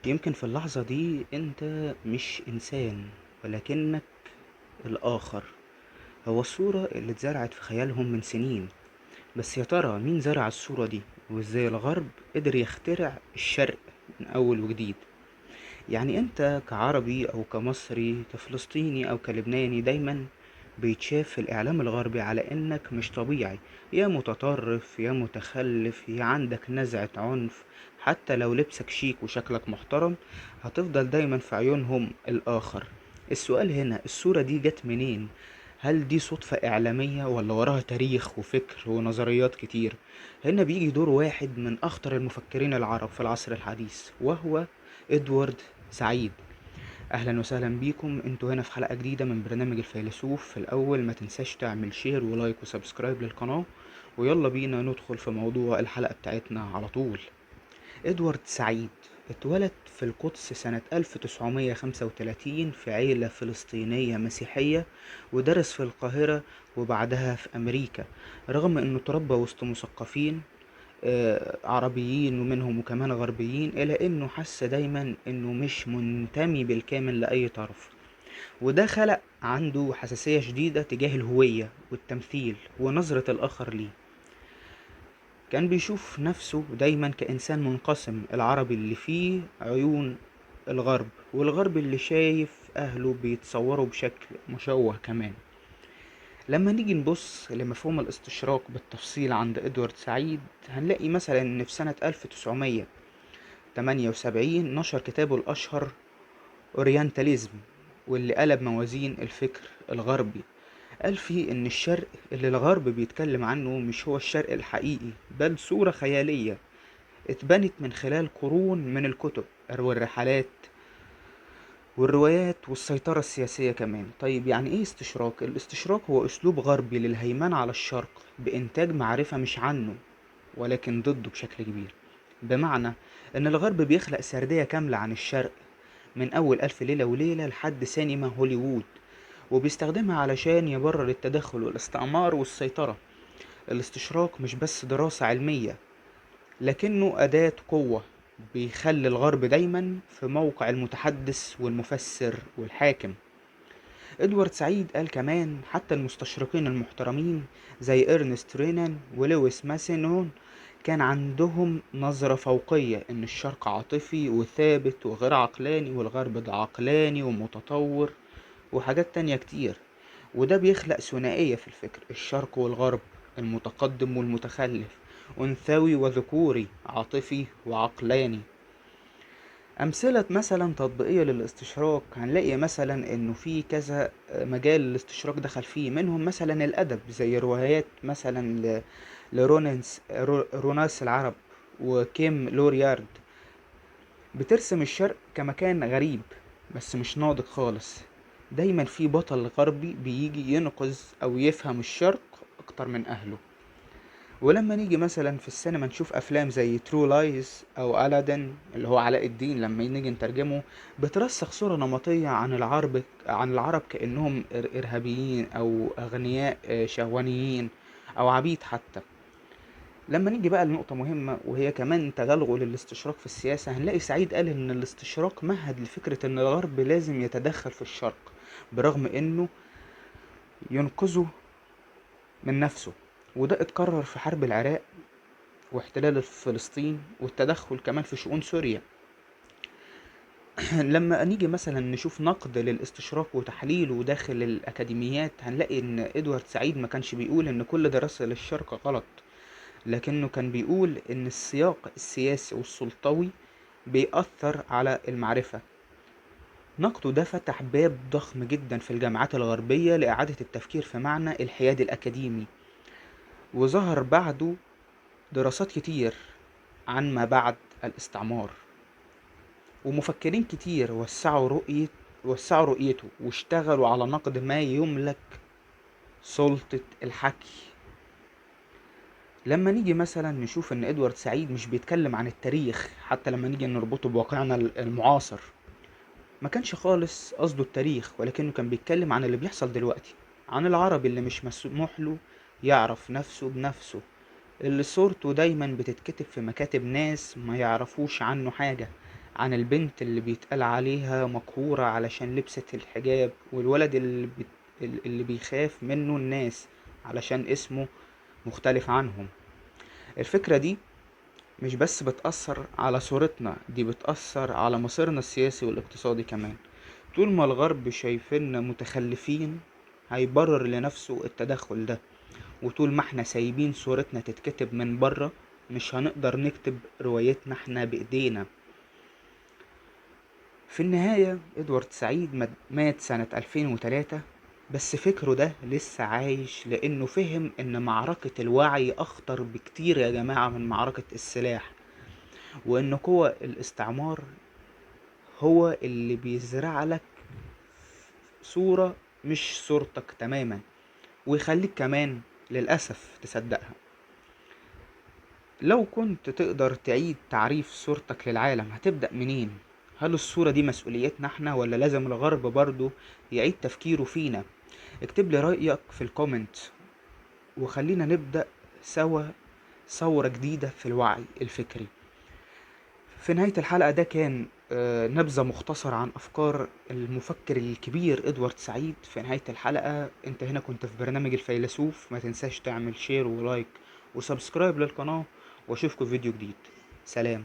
يمكن في اللحظة دي انت مش انسان، ولكنك الاخر. هو الصورة اللي اتزرعت في خيالهم من سنين. بس يا ترى مين زرع الصورة دي؟ وازاي الغرب قدر يخترع الشرق من اول وجديد؟ يعني انت كعربي او كمصري كفلسطيني او كلبناني دايما بيتشاف في الاعلام الغربي على انك مش طبيعي، يا متطرف يا متخلف يا عندك نزعة عنف. حتى لو لبسك شيك وشكلك محترم، هتفضل دايما في عيونهم الاخر. السؤال هنا، الصورة دي جت منين؟ هل دي صدفة إعلامية ولا وراها تاريخ وفكر ونظريات كتير؟ هنا بيجي دور واحد من أخطر المفكرين العرب في العصر الحديث، وهو إدوارد سعيد. اهلا وسهلا بيكم، انتوا هنا في حلقة جديدة من برنامج الفيلسوف. في الاول ما تنساش تعمل شير ولايك وسبسكرايب للقناة، ويلا بينا ندخل في موضوع الحلقة بتاعتنا على طول. ادوارد سعيد اتولد في القدس سنة 1935 في عيلة فلسطينية مسيحية، ودرس في القاهرة وبعدها في أمريكا. رغم أنه تربى وسط مثقفين عربيين ومنهم وكمان غربيين، إلا أنه حس دايما أنه مش منتمي بالكامل لأي طرف. وده خلق عنده حساسية شديدة تجاه الهوية والتمثيل ونظرة الآخر ليه. كان بيشوف نفسه دايما كإنسان منقسم، العربي اللي فيه عيون الغرب، والغرب اللي شايف أهله بيتصوروا بشكل مشوه كمان. لما نيجي نبص لمفهوم الاستشراق بالتفصيل عند إدوارد سعيد، هنلاقي مثلا إن في سنة 1978 نشر كتابه الأشهر أورينتاليزم، واللي قلب موازين الفكر الغربي. قال فيه إن الشرق اللي الغرب بيتكلم عنه مش هو الشرق الحقيقي، بل صورة خيالية اتبنت من خلال قرون من الكتب والرحلات والروايات والسيطرة السياسية كمان. طيب يعني ايه استشراق؟ الاستشراق هو اسلوب غربي للهيمنة على الشرق بانتاج معرفة مش عنه ولكن ضده بشكل كبير. بمعنى ان الغرب بيخلق سردية كاملة عن الشرق، من اول الف ليلة وليلة لحد سينما هوليوود، وبيستخدمها علشان يبرر التدخل والاستعمار والسيطرة. الاستشراق مش بس دراسة علمية، لكنه أداة قوة، بيخلي الغرب دايما في موقع المتحدث والمفسر والحاكم. إدوارد سعيد قال كمان حتى المستشرقين المحترمين زي إرنست رينان ولويس ماسينون كان عندهم نظرة فوقية، إن الشرق عاطفي وثابت وغير عقلاني، والغرب ده عقلاني ومتطور وحاجات تانية كتير. وده بيخلق ثنائية في الفكر، الشرق والغرب، المتقدم والمتخلف، أنثوي وذكوري، عاطفي وعقلاني. أمثلة مثلا تطبيقية للاستشراق، هنلاقي مثلا إنه في كذا مجال الاستشراق دخل فيه، منهم مثلا الأدب زي روايات مثلا روناس العرب وكيم لوريارد، بترسم الشرق كمكان غريب بس مش ناضج خالص. دايما في بطل غربي بيجي ينقذ او يفهم الشرق اكتر من اهله. ولما نيجي مثلا في السينما نشوف افلام زي ترو لايز او الادين اللي هو علاء الدين، لما نيجي نترجمه بترسخ صورة نمطية عن العرب كأنهم ارهابيين او اغنياء شهوانيين او عبيد حتى. لما نيجي بقى لنقطة مهمة وهي كمان تغلغل الاستشراق في السياسة، هنلاقي سعيد قال إن الاستشراق مهد لفكرة إن الغرب لازم يتدخل في الشرق برغم إنه ينقذه من نفسه. وده اتكرر في حرب العراق واحتلال فلسطين والتدخل كمان في شؤون سوريا. لما نيجي مثلا نشوف نقد للاستشراق وتحليله داخل الأكاديميات، هنلاقي إن إدوارد سعيد ما كانش بيقول إن كل دراسة للشرق غلط، لكنه كان بيقول إن السياق السياسي والسلطوي بيأثر على المعرفة. نقده ده فتح باب ضخم جدا في الجامعات الغربية لإعادة التفكير في معنى الحياد الأكاديمي، وظهر بعده دراسات كتير عن ما بعد الاستعمار، ومفكرين كتير وسعوا رؤيته واشتغلوا على نقد ما يملك سلطة الحكي. لما نيجي مثلا نشوف ان ادوارد سعيد مش بيتكلم عن التاريخ، حتى لما نيجي نربطه بواقعنا المعاصر، ما كانش خالص قصده التاريخ، ولكنه كان بيتكلم عن اللي بيحصل دلوقتي، عن العربي اللي مش مسموح له يعرف نفسه بنفسه، اللي صورته دايما بتتكتب في مكاتب ناس ما يعرفوش عنه حاجة، عن البنت اللي بيتقال عليها مقهورة علشان لبست الحجاب، والولد اللي بيخاف منه الناس علشان اسمه مختلف عنهم. الفكرة دي مش بس بتأثر على صورتنا، دي بتأثر على مصيرنا السياسي والاقتصادي كمان. طول ما الغرب شايفيننا متخلفين هيبرر لنفسه التدخل ده، وطول ما احنا سايبين صورتنا تتكتب من بره مش هنقدر نكتب روايتنا احنا بإيدينا. في النهاية إدوارد سعيد مات سنة 2003، بس فكره ده لسه عايش لأنه فهم إن معركة الوعي أخطر بكتير يا جماعة من معركة السلاح، وإن قوة الاستعمار هو اللي بيزرع لك صورة مش صورتك تماما، ويخليك كمان للأسف تصدقها. لو كنت تقدر تعيد تعريف صورتك للعالم هتبدأ منين؟ هل الصورة دي مسؤوليتنا احنا ولا لازم الغرب برضو يعيد تفكيره فينا؟ اكتب لي رأيك في الكومنت، وخلينا نبدأ سوا ثورة جديدة في الوعي الفكري. في نهاية الحلقة ده كان نبذة مختصرة عن أفكار المفكر الكبير إدوارد سعيد. في نهاية الحلقة أنت هنا كنت في برنامج الفيلسوف، ما تنساش تعمل شير ولايك وسبسكرايب للقناة، وأشوفكم في فيديو جديد. سلام.